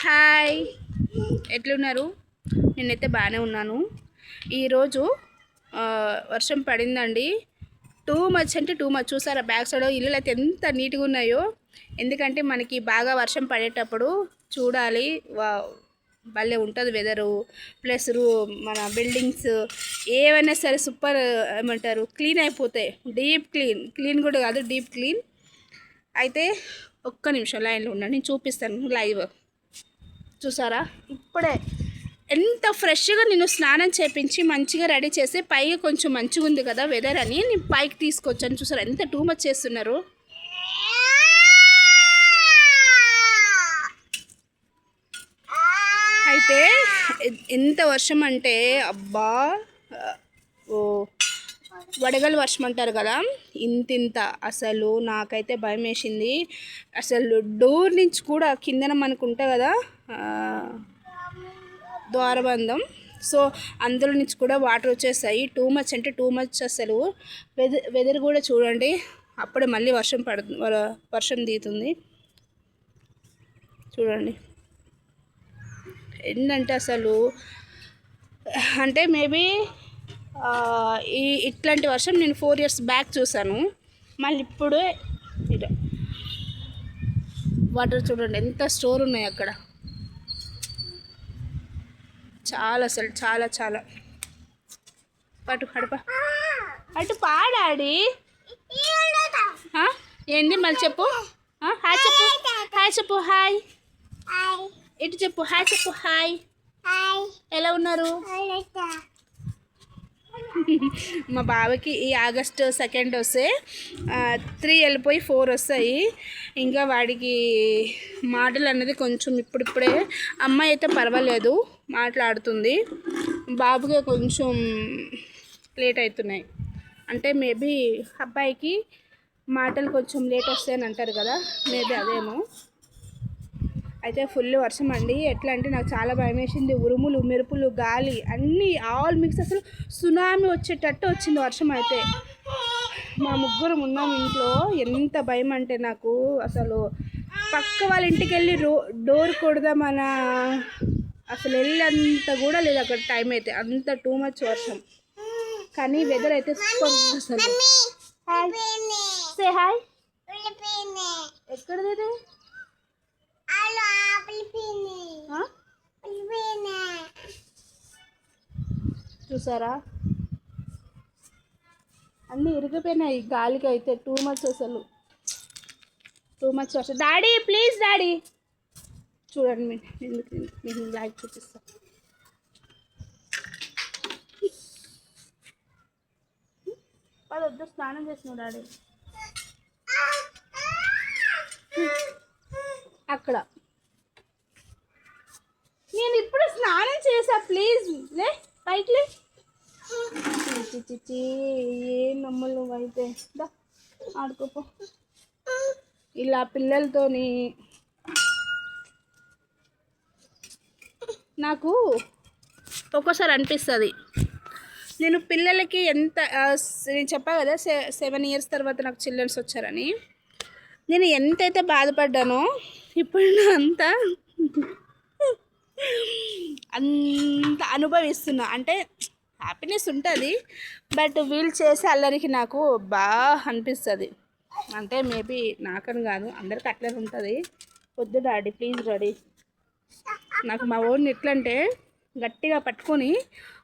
Hi, ఎట్లున్నారు? నేనైతే బాగానే ఉన్నాను. ఈరోజు వర్షం పడిందండి. టూ మచ్ అంటే టూ మచ్. చూసారా బ్యాక్ సైడ్ ఇల్లులు అయితే ఎంత నీట్గా ఉన్నాయో. ఎందుకంటే మనకి బాగా వర్షం పడేటప్పుడు చూడాలి, భలే ఉంటుంది వెదరు. ప్లస్ మన బిల్డింగ్స్ ఏవైనా సరే సూపర్ ఏమంటారు క్లీన్ అయిపోతాయి. డీప్ క్లీన్ కూడా కాదు, డీప్ క్లీన్. అయితే ఒక్క నిమిషం లైన్లో ఉండండి, నేను చూపిస్తాను లైవ్. చూసారా ఇప్పుడే ఎంత ఫ్రెష్గా నేను స్నానం చేపించి మంచిగా రెడీ చేసి పైగా కొంచెం మంచిగా ఉంది కదా వెదర్ అని నేను పైకి తీసుకొచ్చాను. చూసారా ఎంత టూ మచ్ చేస్తున్నారు. అయితే ఎంత వర్షం అంటే అబ్బా, ఓ వడగలు వర్షం అంటారు కదా, ఇంతింత. అసలు నాకైతే భయం వేసింది. అసలు డోర్ నుంచి కూడా కిందన మనకు ఉంటుంది కదా ద్వారబంధం, సో అందులో నుంచి కూడా వాటర్ వచ్చేస్తాయి. టూ మచ్ అంటే టూ మచ్. అసలు వెదర్ కూడా చూడండి, అప్పుడే మళ్ళీ వర్షం దిగుతుంది. చూడండి ఏంటంటే అసలు అంటే మేబీ ఇట్లాంటి వర్షం నేను 4 years బ్యాక్ చూసాను. మళ్ళీ ఇప్పుడే వాటర్ చూడండి ఎంత స్టోర్ ఉన్నాయి అక్కడ. చాలా అసలు చాలా చాలా. అటు పాడాడి ఏంది మళ్ళీ చెప్పు. హాయ్ చెప్పు, హాయ్ చెప్పు, హాయ్. ఇటు చెప్పు, హాయ్ చెప్పు, హాయ్. ఎలా ఉన్నారు? మా బావకి ఈ August 2nd వస్తే 3 వెళ్ళిపోయి 4 వస్తాయి. ఇంకా వాడికి మాటలు అన్నది కొంచెం ఇప్పుడిప్పుడే. అమ్మాయి అయితే పర్వాలేదు, మాట్లాడుతుంది. బాబుకి కొంచెం లేట్ అవుతున్నాయి. అంటే మేబీ అబ్బాయికి మాటలు కొంచెం లేట్ వస్తాయని అంటారు కదా, మేబీ అదేమో. అయితే ఫుల్ వర్షం అండి. ఎట్లా అంటే నాకు చాలా భయం వేసింది. ఉరుములు, మెరుపులు, గాలి అన్నీ ఆల్ మిక్స్. అసలు సునామీ వచ్చేటట్టు వచ్చింది వర్షం. అయితే మా ముగ్గురు ఉన్నాం ఇంట్లో. ఎంత భయం అంటే నాకు అసలు పక్క వాళ్ళ ఇంటికి వెళ్ళి డోర్ కొడదామన అసలు వెళ్ళంత కూడా లేదు అక్కడ టైం అయితే. అంత టూ మచ్ వర్షం. కానీ వెదర్ అయితే సూపర్. అసలు సే హాయ్. ఎక్కడది? చూసారా అన్నీ ఇరిగిపోయినాయి గాలికి. అయితే టూ మచ్ అసలు టూ మచ్ వర్షం. డాడీ ప్లీజ్ డాడీ చూడండి, మీకు బ్యాగ్ చూపిస్తా. వాళ్ళు వద్దు, స్నానం చేసినావు డాడీ అక్కడ. నేను ఇప్పుడు స్నానం చేసా, ప్లీజ్ లే పైకి లే. ఏం నమ్మలు నువ్వైతే, దా ఆడుకోపో. ఇలా పిల్లలతోని నాకు ఒక్కోసారి అనిపిస్తుంది, నేను పిల్లలకి ఎంత నేను చెప్పా కదా 7 years తర్వాత నాకు చిల్డ్రన్స్ వచ్చారని. నేను ఎంతైతే బాధపడ్డానో ఇప్పుడు అంత అనుభవిస్తున్నా. అంటే హ్యాపీనెస్ ఉంటుంది, బట్ వీళ్ళు చేసే అల్లరికి నాకు బాగా అనిపిస్తుంది. అంటే మేబీ నాకని కాదు, అందరికి అట్లనే ఉంటుంది. వద్దు డాడీ ప్లీజ్ డాడీ. నాకు మా ఓన్ ఎట్లంటే గట్టిగా పట్టుకొని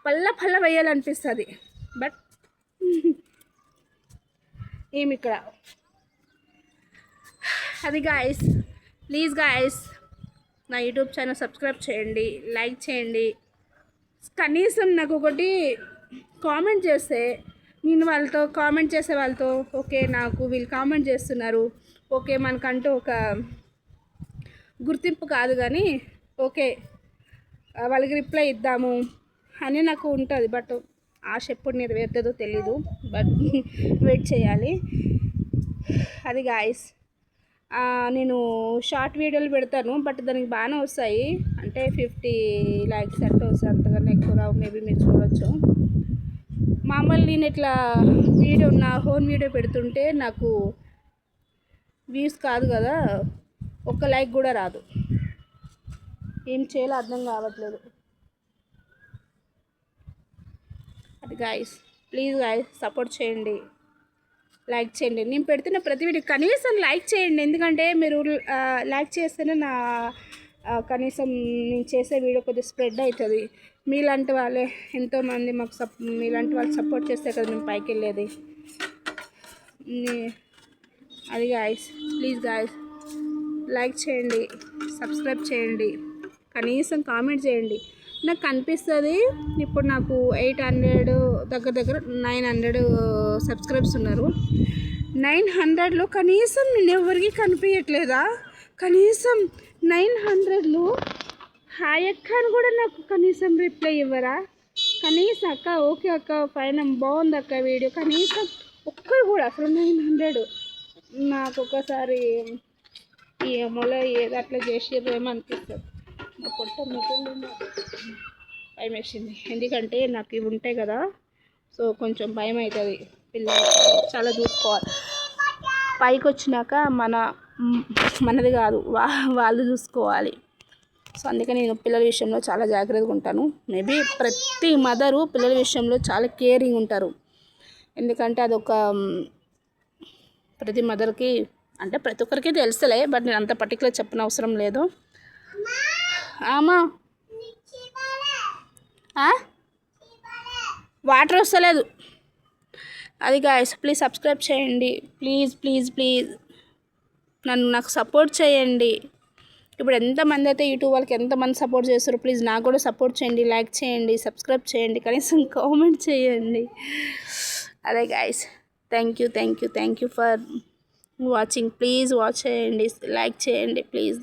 పల్ల వేయాలనిపిస్తుంది. బట్ ఏమి ఇక్కడ అది. గాయస్ ప్లీజ్ గాయస్, నా యూట్యూబ్ ఛానల్ సబ్స్క్రైబ్ చేయండి, లైక్ చేయండి. కనీసం నాకు ఒకటి కామెంట్ చేస్తే, నేను వాళ్ళతో కామెంట్ చేసే వాళ్ళతో ఓకే నాకు వీళ్ళు కామెంట్ చేస్తున్నారు, ఓకే మనకంటూ ఒక గుర్తింపు కాదు కానీ ఓకే వాళ్ళకి రిప్లై ఇద్దాము అని నాకు ఉంటుంది. బట్ ఆశ ఎప్పుడు నెరవేరుతుందో తెలీదు, బట్ వెయిట్ చేయాలి. అది గాయస్. నేను షార్ట్ వీడియోలు పెడతాను, బట్ దానికి బాగానే వస్తాయి. అంటే 50 likes అంటే వస్తాయి, అంతకన్నా ఎక్కువ రావు. మేబీ మీరు చూడవచ్చు. మామూలు నేను ఇట్లా నా ఓన్ వీడియో పెడుతుంటే నాకు వ్యూస్ కాదు కదా, ఒక్క లైక్ కూడా రాదు. ఏం చేయాలో అర్థం కావట్లేదు. అది గాయస్, ప్లీజ్ గాయస్ సపోర్ట్ చేయండి, లైక్ చేయండి. నేను పెడుతున్న ప్రతి వీడియో కనీసం లైక్ చేయండి, ఎందుకంటే మీరు లైక్ చేస్తేనే నా కనీసం నేను చేసే వీడియో కొద్దిగా స్ప్రెడ్ అవుతుంది. మీలాంటి వాళ్ళే ఎంతోమంది మాకు మీలాంటి వాళ్ళు సపోర్ట్ చేస్తే కదా మేము పైకి వెళ్ళేది. అది గాయస్, ప్లీజ్ గాయస్ లైక్ చేయండి, సబ్స్క్రైబ్ చేయండి, కనీసం కామెంట్ చేయండి. నాకు కనిపిస్తుంది ఇప్పుడు నాకు 800 దగ్గర 900 సబ్స్క్రైబ్స్ ఉన్నారు. 900లో కనీసం నేను ఎవరికి కనిపించట్లేదా? కనీసం 900లో హాయ్ అక్క అని కూడా నాకు కనీసం రిప్లై ఇవ్వరా? కనీసం అక్క ఓకే అక్క ఫైన్ బాగుంది అక్క వీడియో, కనీసం ఒక్కరు కూడా అసలు 900. నాకు ఒకసారి ఈ ఏమోలో ఏదో అట్లా చేసిర్రేమో అనిపిస్తుంది. నా పొట్ట మిగిలింది, భయం వేసింది. ఎందుకంటే నాకు ఇవి ఉంటాయి కదా, సో కొంచెం భయం అవుతుంది. పిల్లలు చాలా చూసుకోవాలి. పైకి వచ్చినాక మనది కాదు వాళ్ళు చూసుకోవాలి. సో అందుకని నేను పిల్లల విషయంలో చాలా జాగ్రత్తగా ఉంటాను. మేబీ ప్రతి మదరు పిల్లల విషయంలో చాలా కేరింగ్ ఉంటారు. ఎందుకంటే అదొక ప్రతి మదర్కి అంటే ప్రతి ఒక్కరికి తెలుస్తలే, బట్ నేను అంత పర్టికులర్ చెప్పిన అవసరం లేదు. వాటర్ వస్తలేదు. అది గాయస్, ప్లీజ్ సబ్స్క్రైబ్ చేయండి, ప్లీజ్ ప్లీజ్ ప్లీజ్ నాకు సపోర్ట్ చేయండి. ఇప్పుడు ఎంతమంది అయితే యూట్యూబ్ వాళ్ళకి ఎంతమంది సపోర్ట్ చేస్తారు, ప్లీజ్ నాకు కూడా సపోర్ట్ చేయండి, లైక్ చేయండి, సబ్స్క్రైబ్ చేయండి, కనీసం కామెంట్ చేయండి. అదే guys, thank you for watching. Please watch చేయండి, లైక్ చేయండి ప్లీజ్.